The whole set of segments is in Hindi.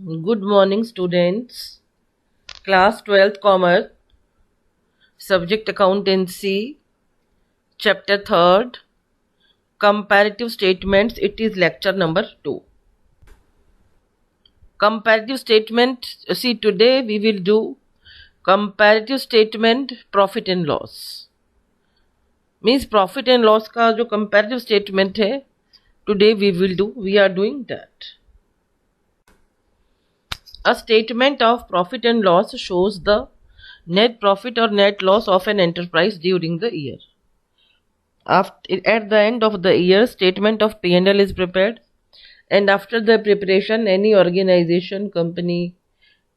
Good morning, students. Class 12th Commerce, Subject Accountancy, Chapter 3rd, Comparative Statements. It is lecture number 2. Comparative statement. See, today we will do comparative statement profit and loss. Means profit and loss का जो comparative statement है, today we are doing that. A statement of profit and loss shows the net profit or net loss of an enterprise during the year. At the end of the year, statement of P&L is prepared, and after the preparation, any organization, company,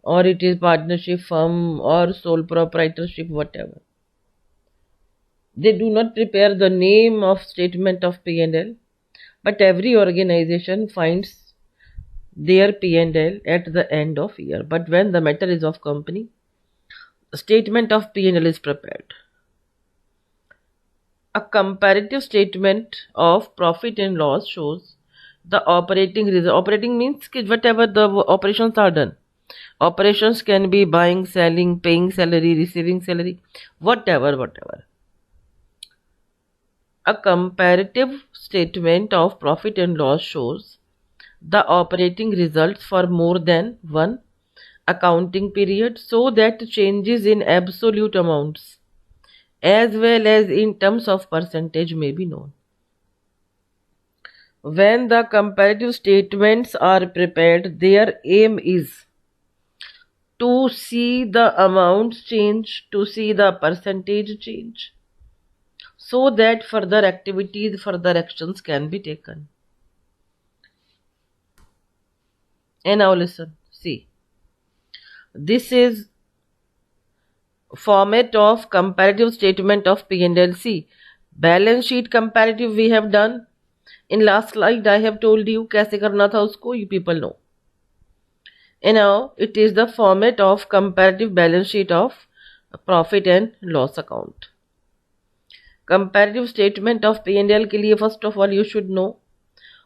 or it is partnership firm or sole proprietorship, whatever, they do not prepare the name of statement of P&L, but every organization finds their P&L at the end of year. But when the matter is of company, statement of P&L is prepared. A comparative statement of profit and loss shows the operating result. Operating means whatever the operations are done. Operations can be buying, selling, paying salary, receiving salary, whatever. A comparative statement of profit and loss shows the operating results for more than one accounting period, so that changes in absolute amounts as well as in terms of percentage may be known. When the comparative statements are prepared, their aim is to see the amounts change, to see the percentage change, so that further activities, further actions can be taken. And now listen, see. This is format of comparative statement of P&L. See, balance sheet comparative we have done. In last slide I have told you कैसे करना था उसको, you people know. And now it is the format of comparative balance sheet of profit and loss account. Comparative statement of P&L के लिए first of all you should know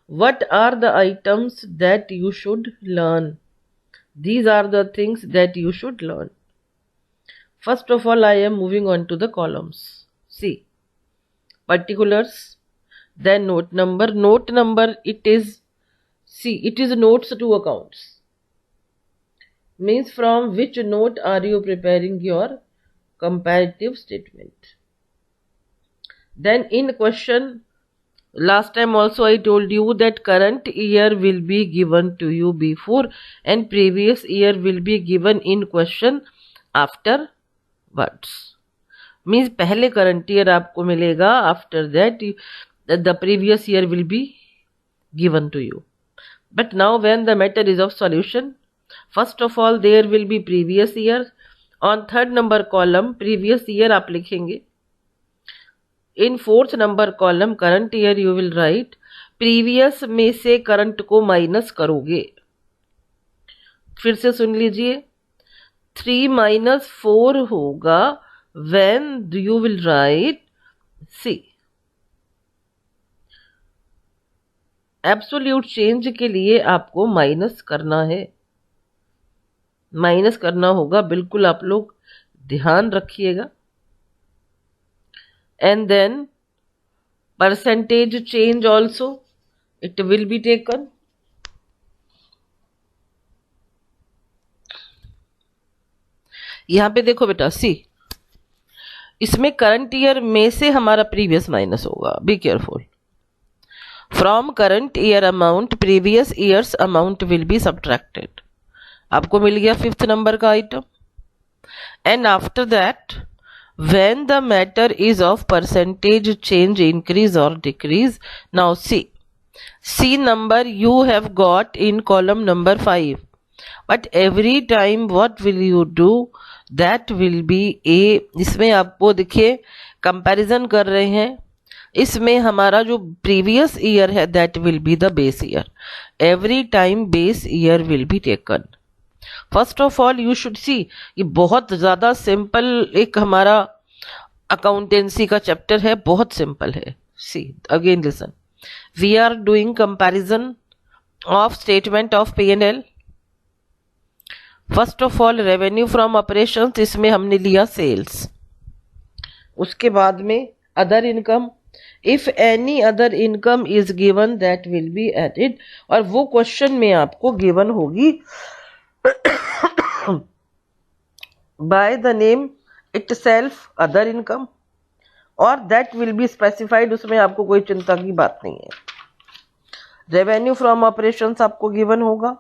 what are the items that you should learn. These are the things that you should learn. First of all, I am moving on to the columns. See, particulars, then note number. Note number, it is notes to accounts. Means from which note are you preparing your comparative statement. Then in question, last time also I told you that current year will be given to you before and previous year will be given in question after words. Means पहले current year आपको मिलेगा, after that the previous year will be given to you. But now when the matter is of solution, first of all there will be previous year. On third number column previous year आप लिखेंगे. In fourth number column current year you will write. previous में से current को minus करोगे. फिर से सुन लीजिए. 3 minus 4 होगा when you will write. See, absolute change के लिए आपको माइनस करना है, माइनस करना होगा, बिल्कुल आप लोग ध्यान रखिएगा. And then percentage change also it will be taken. यहां पे देखो बेटा, सी इसमें करंट ईयर में से हमारा प्रीवियस माइनस होगा. Be careful. From current year amount previous years amount will be subtracted. आपको मिल गया फिफ्थ नंबर का item. And after that when the matter is of percentage change, increase or decrease. Now see number you have got in column number 5, but every time what will you do, that will be a. इसमें आपको देखिए कंपैरिजन कर रहे हैं, इसमें हमारा जो प्रीवियस ईयर है that will be the base year. Every time base year will be taken. First of all you should see, ये बहुत ज़्यादा सिंपल एक हमारा अकाउंटेंसी का चैप्टर है, बहुत सिंपल है. See again listen, we are doing comparison of statement of P&L first of all revenue from operations, इसमें हमने लिया सेल्स, उसके बाद में other income, if any other income is given that will be added, और वो क्वेश्चन में आपको गिवन होगी by the name itself other income, और दैट विल बी स्पेसिफाइड, उसमें आपको कोई चिंता की बात नहीं है। रेवेन्यू फ्रॉम ऑपरेशंस आपको गिवन होगा,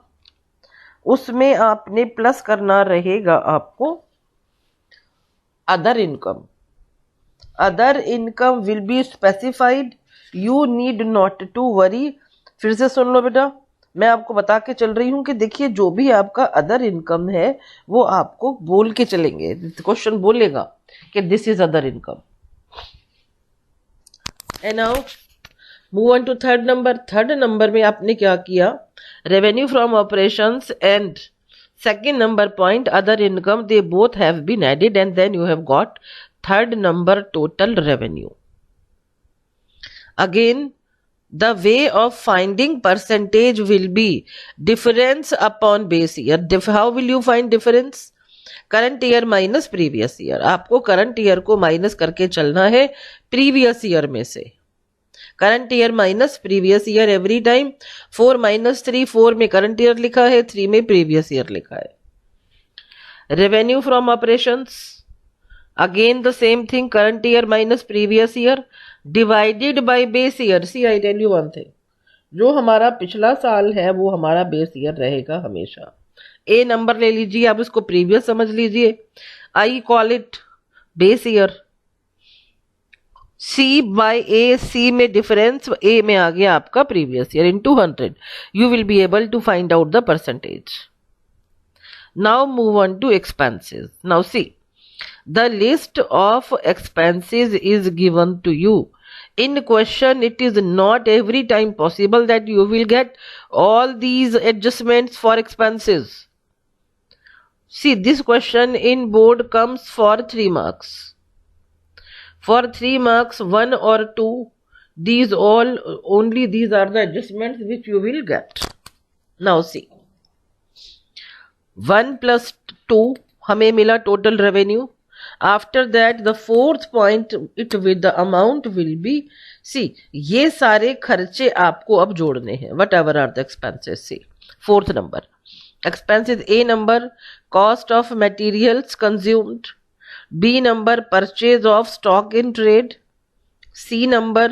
उसमें आपने प्लस करना रहेगा आपको other income, other income will be specified, you need not to worry. फिर से सुन लो बेटा, मैं आपको बता के चल रही हूं कि देखिए जो भी आपका अदर इनकम है वो आपको बोल के चलेंगे, क्वेश्चन बोलेगा कि this is other income. And now move on to third number. Third number में आपने क्या किया, revenue from operations and second number point other income, they both have been added and then you have got third number total revenue. Again the way of finding percentage will be difference upon base year. How will you find difference? Current year minus previous year, आपको करंट ईयर को माइनस करके चलना है प्रीवियस ईयर में से। Current year minus previous year every time. 4 - 3, 4 में करंट ईयर लिखा है, 3 में प्रीवियस ईयर लिखा है। Revenue from operations, again the same thing, current year minus previous year divided by base year. See I tell you one thing, जो हमारा पिछला साल है वो हमारा बेस ईयर रहेगा हमेशा। ए नंबर ले लीजिए, आप इसको प्रीवियस समझ लीजिए, I call it base year. See by A, see में डिफरेंस, ए में आ गया आपका previous year into 100, you will be able to find out the percentage. Now move on to expenses. Now see, the list of expenses is given to you. In question, it is not every time possible that you will get all these adjustments for expenses. See, this question in board comes for 3 marks. For 3 marks, 1 or 2, these all, only these are the adjustments which you will get. Now see, 1 plus 2 हमें मिला total revenue. After that the fourth point, it with the amount will be, see, ये सारे खर्चे आपको अब जोड़ने हैं, whatever are the expenses. See, fourth number expenses, A number cost of materials consumed, B number purchase of stock in trade, C number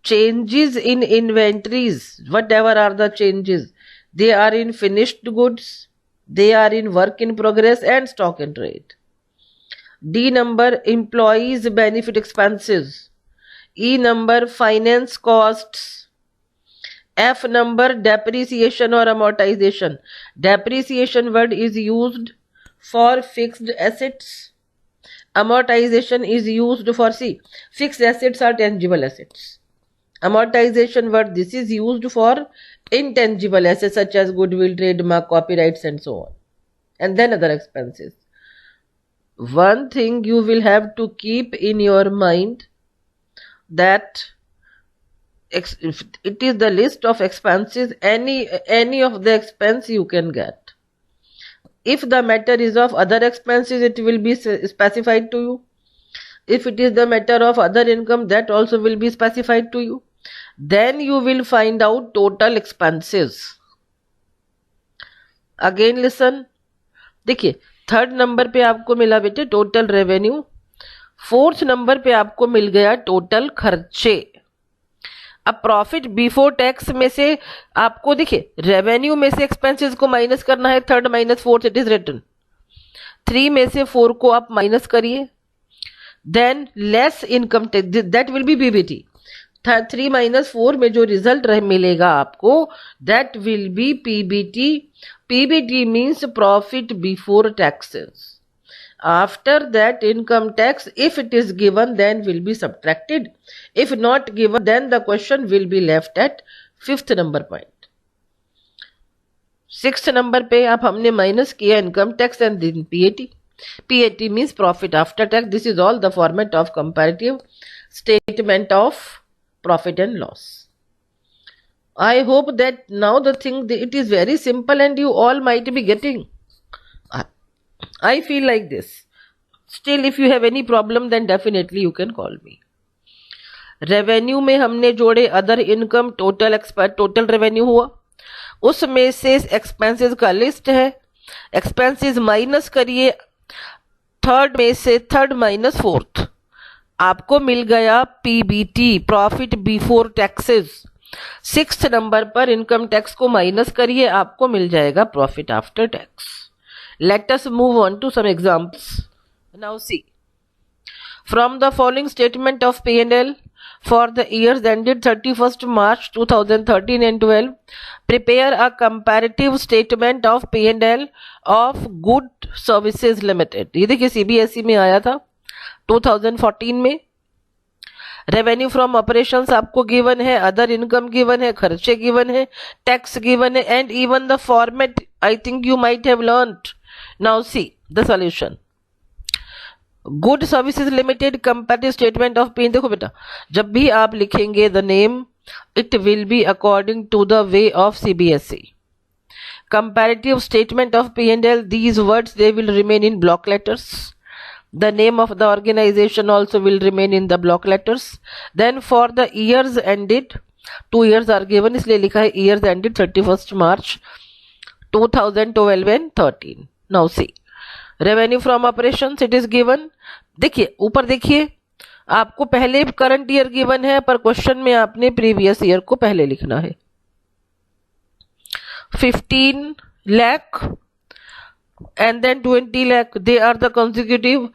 changes in inventories, whatever are the changes, they are in finished goods, they are in work in progress and stock in trade. D number employees benefit expenses, E number finance costs, F number depreciation or amortization. Depreciation word is used for fixed assets, amortization is used for, see, fixed assets are tangible assets, amortization word, this is used for intangible assets such as goodwill, trademark, copyrights and so on. And then other expenses. One thing you will have to keep in your mind, that it is the list of expenses, any of the expense you can get. If the matter is of other expenses, it will be specified to you. If it is the matter of other income, that also will be specified to you. Then you will find out total expenses. Again listen, देखिए, थर्ड नंबर पे आपको मिला बेटे टोटल रेवेन्यू, फोर्थ नंबर पे आपको मिल गया टोटल खर्चे। अब प्रॉफिट बिफोर टैक्स में से आपको देखिए रेवेन्यू में से एक्सपेंसेस को माइनस करना है, third minus fourth it is written, 3 में से 4 को आप माइनस करिए, then less income tax, that will be PBT. 3 - 4 में जो रिजल्ट मिलेगा आपको, that will be PBT. PBT means profit before taxes. After that, income tax, if it is given, then will be subtracted. If not given, then the question will be left at 5th number point. 6th number पे आप हमने माइनस किया income tax and then PAT. PAT means profit after tax. This is all the format of comparative statement of profit and loss. I hope that now the thing, it is very simple and you all might be getting. I I feel like this. Still, if you have any problem, then definitely you can call me. Revenue में हमने जोड़े अदर इनकम, टोटल रेवेन्यू हुआ, उसमें से एक्सपेंसेस का लिस्ट है, एक्सपेंसेस माइनस करिए थर्ड में से, थर्ड माइनस फोर्थ, आपको मिल गया PBT, profit before taxes. Sixth number पर इनकम टैक्स को माइनस करिए, आपको मिल जाएगा profit after tax. Let us move on to some examples. Now see, from the following statement of P&L for the years ended 31st March 2013 and 12, prepare a comparative statement of P&L of Good Services Limited। ये देखिए CBSE में आया था 2014 में। रेवेन्यू फ्रॉम ऑपरेशंस आपको गिवन है, अदर इनकम गिवन है, खर्चे गिवन है, टैक्स गिवन है, and even the format I think you might have learned. Now see the solution. Good services limited comparative statement of P&L। देखो बेटा, जब भी आप लिखेंगे the name, it will be according to the way of CBSE। Comparative statement of P&L, these words they will remain in block letters. The name of the organization also will remain in the block letters. Then for the years ended, 2 years are given, इसलिए लिखा है years ended 31st March 2012 and 13. Now see, revenue from operations it is given. देखिए ऊपर देखिए, आपको पहले करंट ईयर गिवन है, पर क्वेश्चन में आपने प्रीवियस ईयर को पहले लिखना है। 15 lakh and then 20 lakh, they are the consecutive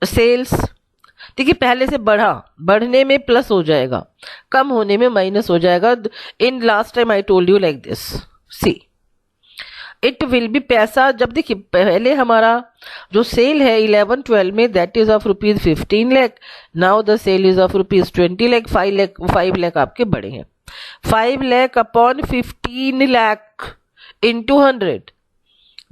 sales. देखिए पहले से बढ़ने में प्लस हो जाएगा, कम होने में माइनस हो जाएगा। In last time I told you like this. See, it will be पैसा, जब देखिए पहले हमारा जो सेल है 11-12 में, that is of rupees 15 lakh. Now the sale is of rupees 20 lakh. 5 lakh आपके बड़े हैं। 5 lakh upon 15 lakh into 100,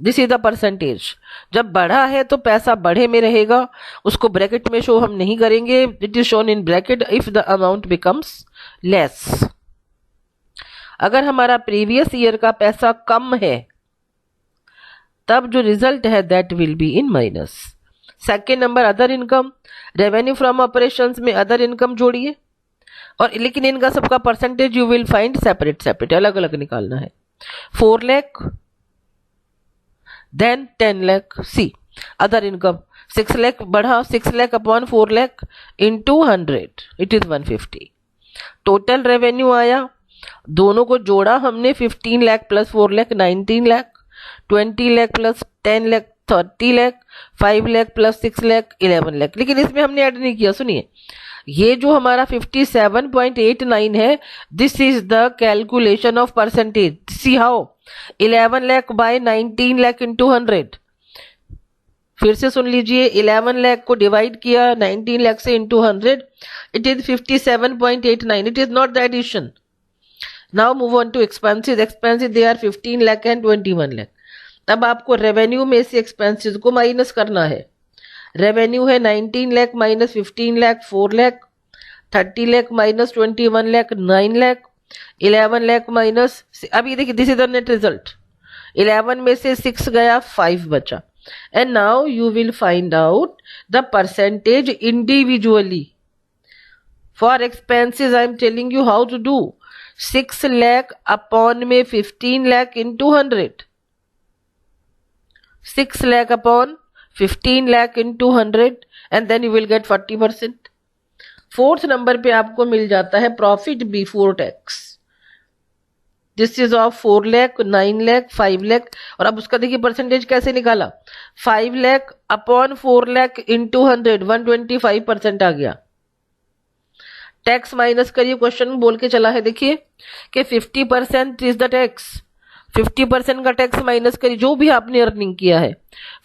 this is the percentage. जब बढ़ा है तो पैसा बढ़े में रहेगा, उसको ब्रैकेट में शो हम नहीं करेंगे, it is shown in bracket if the amount becomes less. अगर हमारा प्रीवियस ईयर का पैसा कम है, तब जो रिजल्ट है that will be in minus. Second number other income, revenue from operations में अदर इनकम जोड़िए, और लेकिन इनका सबका percentage you will find separate, अलग अलग निकालना है। 4 लाख देन 10 लाख। सी, अदर इनकम 6 लाख बढ़ा, 6 lakh upon 4 lakh into 100, it is 150। Total revenue आया, दोनों को जोड़ा हमने, 15 lakh plus 4 lakh 19 lakh, 20 lakh plus 10 lakh 30 lakh, 5 lakh plus 6 lakh 11 lakh. लेकिन इसमें हमने ऐड नहीं किया। सुनिए, ये जो हमारा 57.89 है, this is the calculation of percentage. See how, 11 lakh by 19 lakh into 100। फिर से सुन लीजिए, 11 लाख को डिवाइड किया 19 लाख से into 100, it is 57.89। It is not the addition. Now move on to expenses. Expenses they are 15 lakh and 21 lakh. तब आपको रेवेन्यू में से एक्सपेंसेस को माइनस करना है। रेवेन्यू है 19 lakh minus 15 lakh 4 lakh, 30 lakh minus 21 lakh 9 lakh, 11 lakh minus, अभी देखिए this is the net result. 11 में से 6 गया, 5 बचा। And now you will find out the percentage individually. For expenses I am telling you how to do. 6 lakh upon में 15 lakh into 100, 6 lakh upon 15 lakh into 100, and then you will get 40%. Fourth number पे आपको मिल जाता है profit before tax. This is of 4 lakh, 9 lakh, 5 lakh, और अब उसका देखिए परसेंटेज कैसे निकाला। 5 लाख अपॉन 4 लाख इंटू 100, 125% आ गया। टैक्स माइनस करिए, क्वेश्चन बोल के चला है देखिए कि 50% इज द टैक्स। 50% का टैक्स माइनस करिए, जो भी आपने अर्निंग किया है।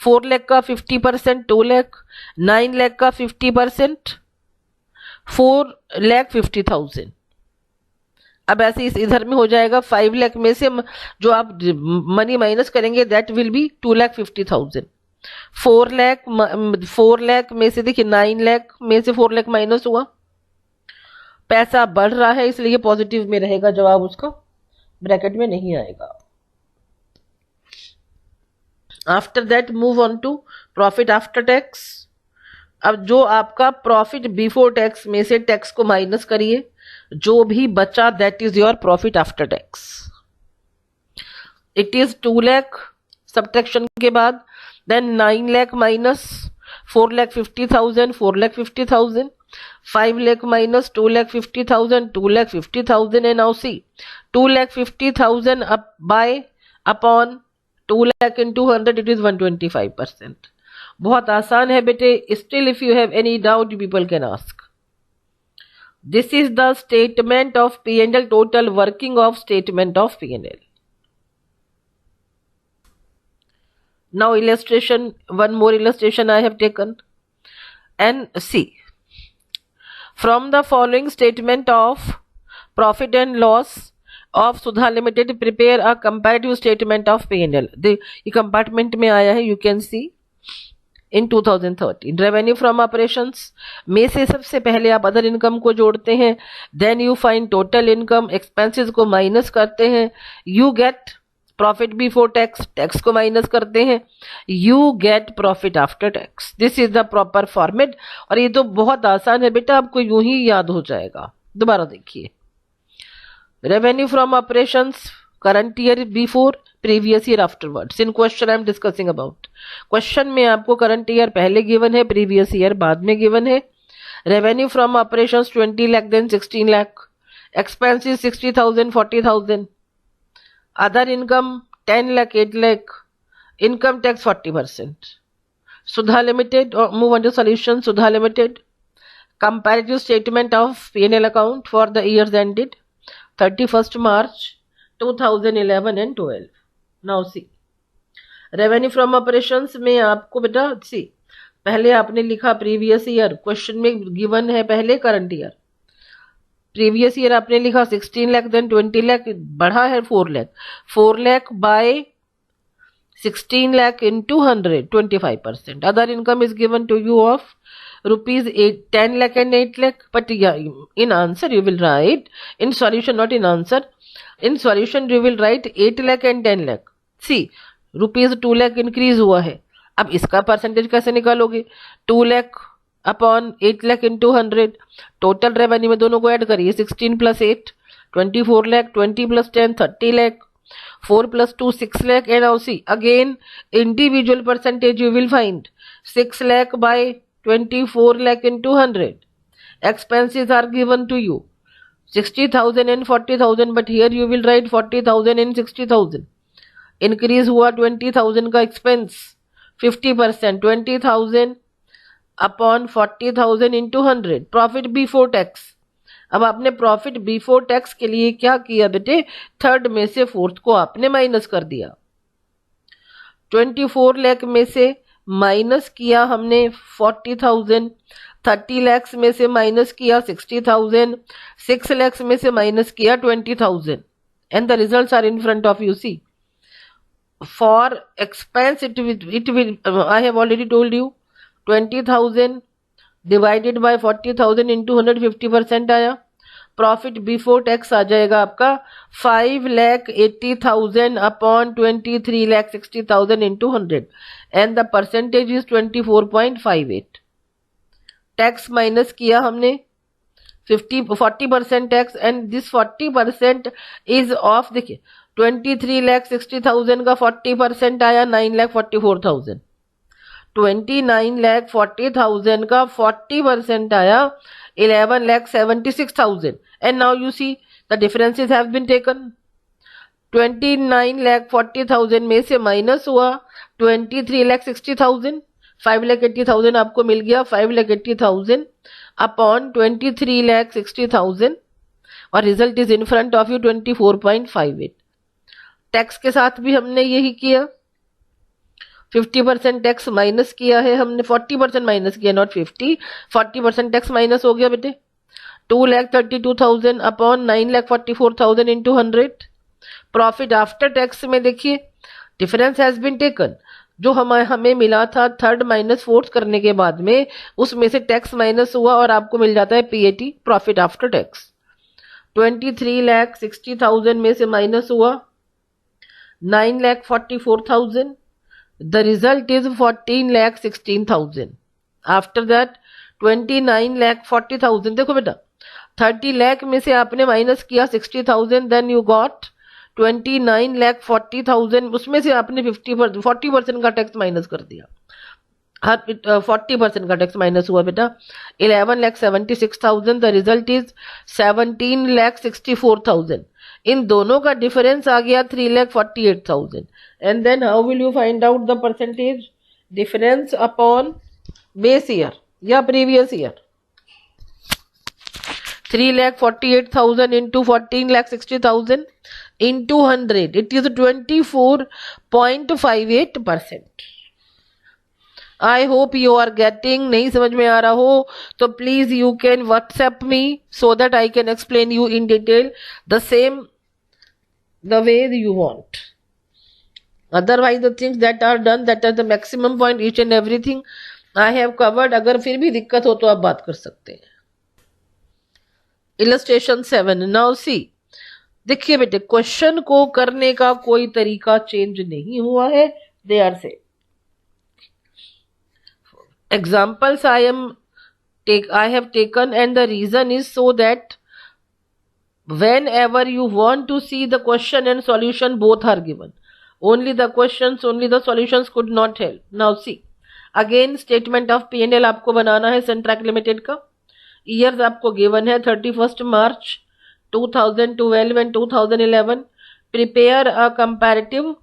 4 लाख का 50% 2 लाख, 9 लाख का 50% 4,50,000। अब ऐसे इस इधर में हो जाएगा 5 लाख में से जो आप मनी माइनस करेंगे दैट विल बी 2,50,000। 4 लाख में से देखिए 9 लाख में से 4 लाख माइनस हुआ, पैसा बढ़ रहा है इसलिए पॉजिटिव में रहेगा, जवाब उसका ब्रैकेट में नहीं आएगा। After that move on to profit after tax. अब जो आपका प्रॉफिट बिफोर टैक्स में से टैक्स को माइनस करिए, जो भी बचा that is your profit after tax. It is 2 lakh subtraction के बाद, then 9 lakh minus 4,50,000, 4,50,000, 5 lakh minus 2,50,000, 2,50,000, and now see 2,50,000 up by upon 2 lakh into 100, it is 125%. बहुत आसान है बेटे। Still if you have any doubt people can ask. This is the statement of P&L, total working of statement of P&L. Now illustration, one more illustration I have taken, and see. From the following statement of profit and loss of Sudha Limited, prepare a comparative statement of P&L. ये कंपार्टमेंट में आया है, you can see in 2013. Revenue from operations में से सबसे पहले आप अदर इनकम को जोड़ते हैं, then you find total income, expenses को माइनस करते हैं, you get profit before tax, tax को माइनस करते हैं, you get profit after tax. This is the proper format. और ये तो बहुत आसान है बेटा, आपको यूं ही याद हो जाएगा। दोबारा देखिए, revenue from operations current year before, previous year afterwards. In question I am discussing about. Question में आपको करंट ईयर पहले गिवन है, प्रीवियस ईयर बाद में गिवन है। Revenue from operations 20 lakh, then 16 lakh, expenses 60,000, 40,000, other income 10 lakh, 8 lakh, income tax 40%. Sudha Limited, or move on to solution. Sudha Limited, comparative statement of P&L account for the years ended 31st March 2011 and 12. Now see, revenue from operations में आपको बेटा see, पहले आपने लिखा प्रीवियस ईयर, क्वेश्चन में गिवन है पहले करंट ईयर। प्रीवियस ईयर आपने लिखा 16 लाख, देन 20 लाख, बढ़ा है 4 lakh, 4 lakh by 16 lakh into 100, 25%. Other income is given to you of rupees 10 lakh and 8 lakh. But yeah, in answer you will write, in solution, not in answer, in solution you will write 8 lakh and 10 lakh. See, rupees 2 lakh increase हुआ है. अब इसका परसेंटेज कैसे निकालोगे? 2 lakh upon 8 lakh into 100. Total revenue में दोनों को ऐड करिए. 16 plus 8, 24 lakh, 20 plus 10, 30 lakh. 4 plus 2, 6 lakh. And now see, again individual percentage you will find. 6 lakh by 24 lakh into 100. Expenses are given to you 60,000 and 40,000, but here you will write 40,000 and 60,000. Increase हुआ 20,000 का expense, 50%, 20,000 upon 40,000 into 100. Profit before tax. अब आपने प्रॉफिट बिफोर टैक्स के लिए क्या किया बेटे? थर्ड में से फोर्थ को आपने माइनस कर दिया. 24 लाख में से माइनस किया हमने 40,000, 30 lakhs में से माइनस किया 60,000, 6 lakhs में से माइनस किया 20,000. And the results are in front of you. See, for expense it will I have already told you 20,000 divided by 40,000 into 150% आया. प्रॉफिट बिफोर टैक्स आ जाएगा आपका 5,80,000 upon 23,60,000 into 100 and the percentage is 24.58. Tax minus किया हमने 40% tax and this 40% is of. देखिए 23,60,000 का 40% आया 9,44,000. 29,40,000 का 40% आया 11,76,000. And now you see the differences have been taken. 29,40,000 में से माइनस हुआ 23,60,000. 5,80,000 आपको मिल गया. 5,80,000 अपॉन 23,60,000 और result is in front of you 24.58. Tax के साथ भी हमने यही किया. 50% टैक्स माइनस किया है हमने, 40% माइनस किया, नॉट 50. 40% टैक्स माइनस हो गया बेटे. 2,32,000 upon 9,44,000 into 100. Profit after tax में देखिए डिफरेंस हैज बीन टेकन. जो हमें मिला था थर्ड माइनस फोर्थ करने के बाद में, उसमें से टैक्स माइनस हुआ और आपको मिल जाता है PAT, प्रॉफिट आफ्टर टैक्स. 23,60,000 में से माइनस हुआ 9,44,000. the result is 14,16,000. After that 29,40,000. देखो बेटा 30 लाख में से आपने माइनस किया 60,000, देन यू गॉट 29,40,000. उसमें से आपने 40% का टैक्स माइनस कर दिया. 40% का टैक्स माइनस हुआ बेटा. 11,76,000. The result is 17,64,000. इन दोनों का डिफरेंस आ गया 3,48,000. And then how will you find out the percentage difference upon base year या previous year. 3,48,000 into 14,60,000 into 100. It is 24.58%. I hope you are getting. नहीं समझ में आ रहा हो तो please you can WhatsApp me so that I can explain you in detail the same the way you want. Otherwise the things that are done, that are the maximum point, each and everything I have covered. अगर फिर भी दिक्कत हो तो आप बात कर सकते हैं. Illustration 7. Now see, देखिए बेटे क्वेश्चन को करने का कोई तरीका चेंज नहीं हुआ है. They are same. Examples I have taken, and the reason is so that whenever you want to see the question and solution, both are given. Only the questions, only the solutions could not help. Now see, again statement of P&L आपको बनाना है सेंट्रैक लिमिटेड का. ईयर्स आपको गिवन है 31st March 2012 and 2011. Prepare a comparative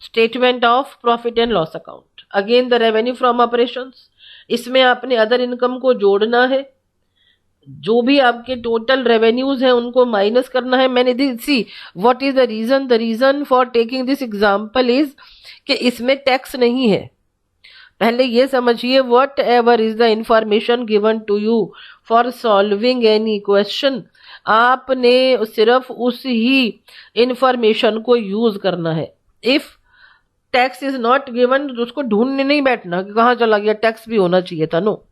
statement of profit and loss account. Again the revenue from operations. इसमें आपने अदर इनकम को जोड़ना है. जो भी आपके टोटल रेवेन्यूज हैं उनको माइनस करना है. मैंने see what is the reason. The reason for taking this example is कि इसमें टैक्स नहीं है. पहले ये समझिए whatever is the information given to you for solving any question, आपने सिर्फ उस ही इंफॉर्मेशन को यूज करना है. If tax is not given उसको ढूंढने नहीं बैठना कि कहाँ चला गया, टैक्स भी होना चाहिए था. No,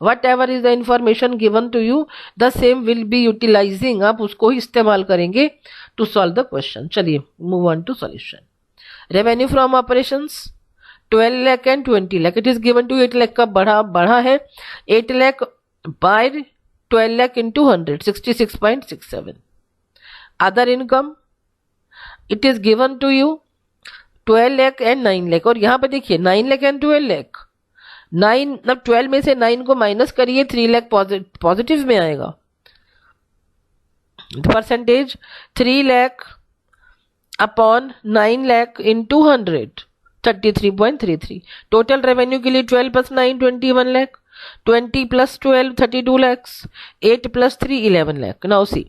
whatever is the information given to you the same will be utilising. आप उसको ही इस्तेमाल करेंगे टू सॉल्व द क्वेश्चन. चलिए move on to solution. Revenue from operations 12 lakh and 20 lakh. It is given to 8 lakh का बढ़ा है. 8 lakh by 12 lakh into 100 66.67. Other income it is given to you 12 lakh and 9 lakh. और यहाँ पे देखिए 9 लाख एंड 12 लाख. 9 अब 12 में से 9 को माइनस करिए 3 लाख पॉजिटिव में आएगा. Percentage 3 lakh upon 9 lakh into 100 33.33. Total revenue के लिए 12 + 9 21 lakh. 20 + 12 32 lakhs. 8 + 3 11 lakh. Now see,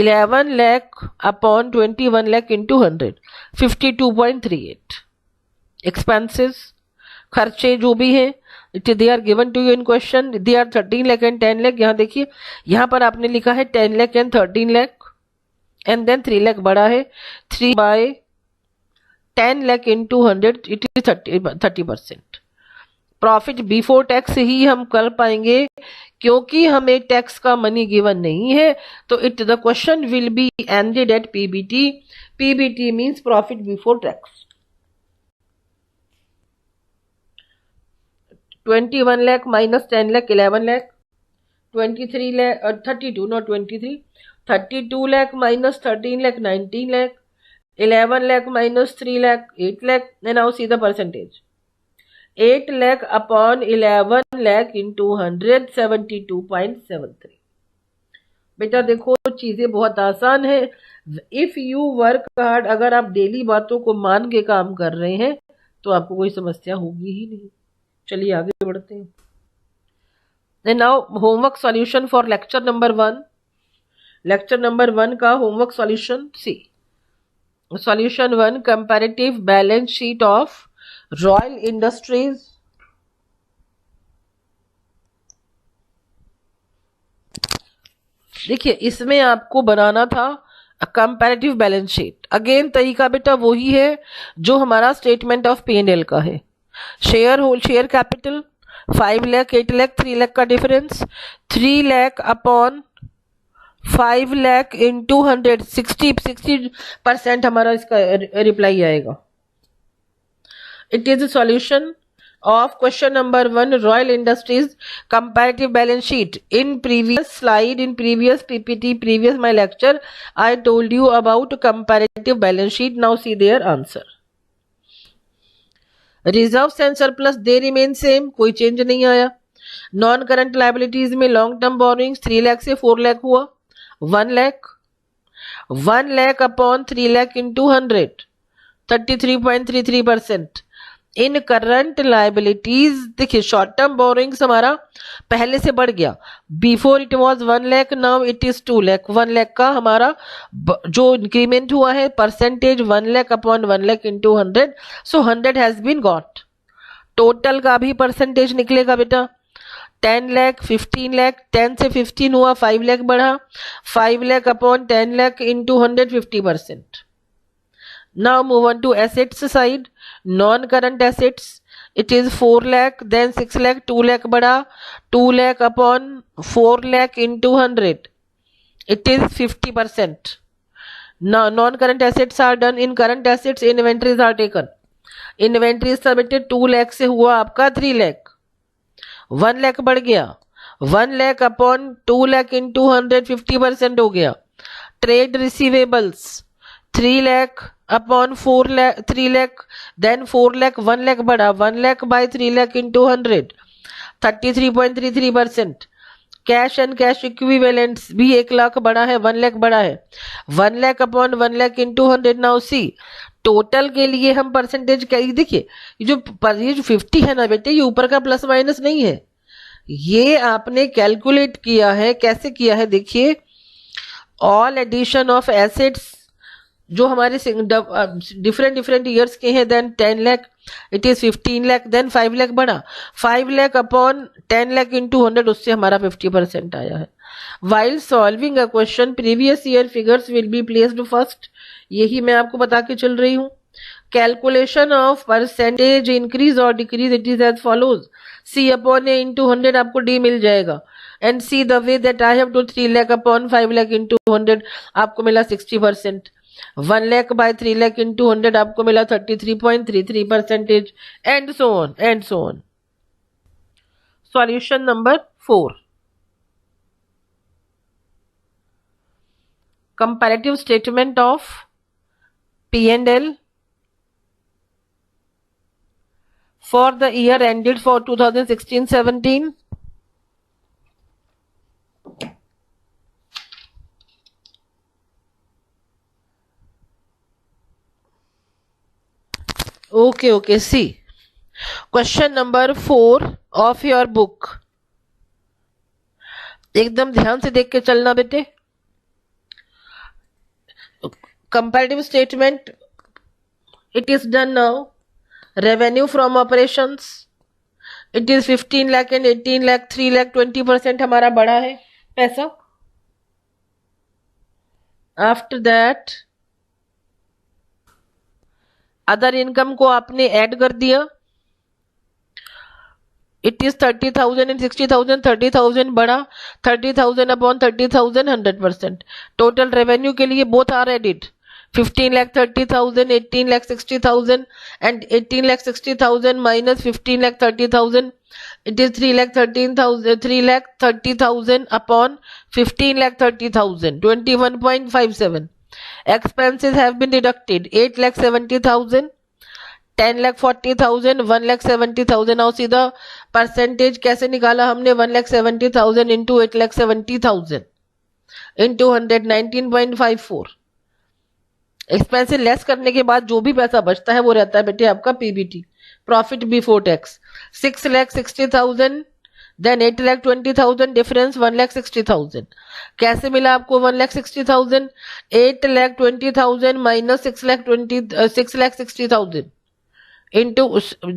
11 lakh upon 21 lakh into 100 52.38. Expenses खर्चे जो भी हैं they are given to you in question. They are 13 lakh and 10 lakh. यहाँ देखिए यहाँ पर आपने लिखा है 10 lakh and 13 lakh and then 3 lakh बड़ा है. 3 by 10 lakh into 100 it is 30%. Profit before tax ही हम कर पाएंगे क्योंकि हमें टैक्स का मनी गिवन नहीं है. तो it the question will be ended at PBT. PBT means profit before tax. 21 lakh minus 10 lakh 11 lakh. 23 lakh 32 not 23. 32 lakh minus 13 lakh 19 lakh. 11 lakh minus 3 lakh 8 lakh. And now see the percentage. 8 lakh upon 11 lakh into 100 72.73. बेटा देखो चीजें बहुत आसान है. इफ यू वर्क हार्ड, अगर आप डेली बातों को मान के काम कर रहे हैं तो आपको कोई समस्या होगी ही नहीं. चलिए आगे बढ़ते हैं. And now homework solution for lecture number 1. lecture number 1 का homework solution. See, solution 1 comparative balance sheet of Royal Industries. देखिए इसमें आपको बनाना था कंपैरेटिव बैलेंस शीट. अगेन तरीका बेटा वही है जो हमारा स्टेटमेंट ऑफ P&L का है. शेयर कैपिटल 5 लाख 8 लाख 3 लाख का difference. 3 lakh upon 5 lakh into 100 60% हमारा इसका रिप्लाई आएगा. It is a solution of question number 1, Royal Industries comparative balance sheet. In previous slide, in previous PPT, previous my lecture, I told you about comparative balance sheet. Now see their answer. Reserves and surplus they remain same, कोई चेंज नहीं आया. नॉन करंट लाइबिलिटीज में लॉन्ग टर्म बोरिंग्स 3 लाख से 4 लाख हुआ. 1 लाख 1 लाख अपॉन 3 लाख इंटू 100 33.33%. इन करंट लाइबिलिटीज देखिए शॉर्ट टर्म बोरिंग्स हमारा पहले से बढ़ गया. Before it was 1 lakh, now it is 2 lakh. 1 lakh का हमारा जो इंक्रीमेंट हुआ है percentage 1 lakh upon 1 lakh into 100, so 100 has been got. Total का भी परसेंटेज निकलेगा बेटा 10 लाख 15 लाख. 10 से 15 हुआ 5 लाख बढ़ा. 5 lakh upon 10 lakh into 100 50%. Now move on to assets side. Non-current assets, it is 4 lakh, then 6 lakh, 2 lakh बढ़ा. 2 lakh upon 4 lakh into 100, it is 50%. Now non-current assets are done. In current assets inventories are taken. Inventories submitted 2 lakh से हुआ आपका 3 lakh. 1 lakh बढ़ गया. 1 lakh upon 2 lakh into 100 50% हो गया. Trade receivables 3 lakh upon 4 lakh 3 lakh, then 4 lakh 1 lakh बढ़ा. 1 lakh by 3 lakh into 100 33.33%. Cash and cash equivalents भी 1 लाख बढ़ा है, 1 लाख बढ़ा है. 1 lakh upon 1 lakh into 100. Now see total के लिए हम परसेंटेज क्या देखिए ये जो 50 है ना बेटे, ये ऊपर का प्लस माइनस नहीं है, ये आपने कैलकुलेट किया है. कैसे किया है देखिए, ऑल एडिशन ऑफ एसेट्स जो हमारे डिफरेंट ईयर्स के हैं. Then 10 lakh it is 15 lakh, then 5 lakh बढ़ा. 5 लाख अपॉन 10 लाख इंटू 100, उससे हमारा 50% आया है. While solving a question previous year figures will be placed first. यही मैं आपको बता के चल रही हूँ. कैलकुलेशन ऑफ परसेंटेज इंक्रीज और decrease it is as follows. See upon A into 100 आपको डी मिल जाएगा. And see the way that I have to 3 lakh upon 5 lakh into 100 आपको मिला 60%. 1 lakh by 3 lakh into 100 आपको मिला 33.33%. And so on and so on. Solution number 4, comparative statement of P&L for the year ended for 2016-17. Okay, see question number 4 of your book. एकदम ध्यान से देख के चलना बेटे. Comparative statement it is done now. Revenue from operations it is 15 lakh and 18 lakh. 3 lakh 20% हमारा बढ़ा है पैसा. आफ्टर दैट अदर इनकम को आपने ऐड कर दिया. It is 30,000 and 60,000. 30,000 बढ़ा. 30,000 अपॉन 30,000 100%. टोटल रेवेन्यू के लिए both are added. 15 lakh 30,000, 18 lakh 60,000 and 18 lakh 60,000 minus 15 lakh 30,000. It is 3 lakh 30,000 upon 15 lakh 30,000, 21.57. Expenses have been deducted. 8 lakh 70,000, 10 lakh 40,000, 1 lakh 70,000. Now see the percentage कैसे निकाला हमने. 1 lakh 70,000 into 8 lakh 70,000 into 100, 19.54. Expensive less करने के बाद जो भी पैसा बचता है वो रहता है बेटे आपका PBT, profit before tax. 6 lakh 60,000, then 8 lakh 20,000, difference 1 lakh 60,000. कैसे मिला आपको 1 lakh 60,000? 8 lakh 20,000 minus 6 lakh 60,000 into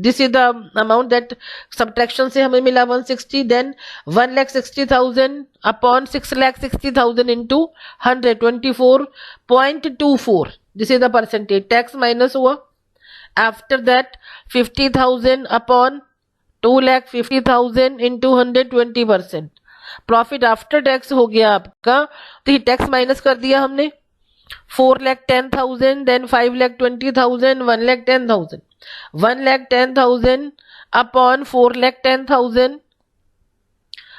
this is the amount that subtraction से हमें मिला 160. Then 1 lakh 60,000 upon 6 lakh 60,000 into 100, 24.24. this is the percentage. tax minus हुआ. after that 50,000 upon 2 lakh 50,000 into 100, 20%. Profit after tax हो गया आपका. तो ये टैक्स माइनस कर दिया हमने. 4,10,000, then 5,20,000, 1,10,000. 1,10,000 upon 4,10,000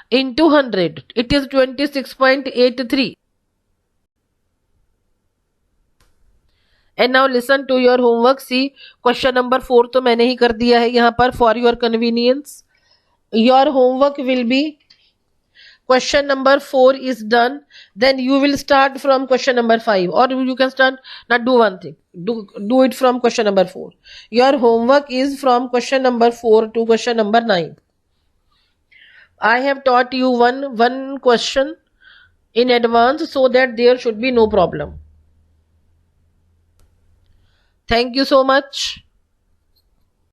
into 100, it is 26.83. And now listen to your homework. See, question number 4 तो मैंने ही कर दिया है यहाँ पर for your convenience. Your homework will be question number 4 is done, then you will start from question number 5, or you can start, not do one thing, do it from question number 4. Your homework is from question number 4 to question number 9. I have taught you one question in advance so that there should be no problem. Thank you so much.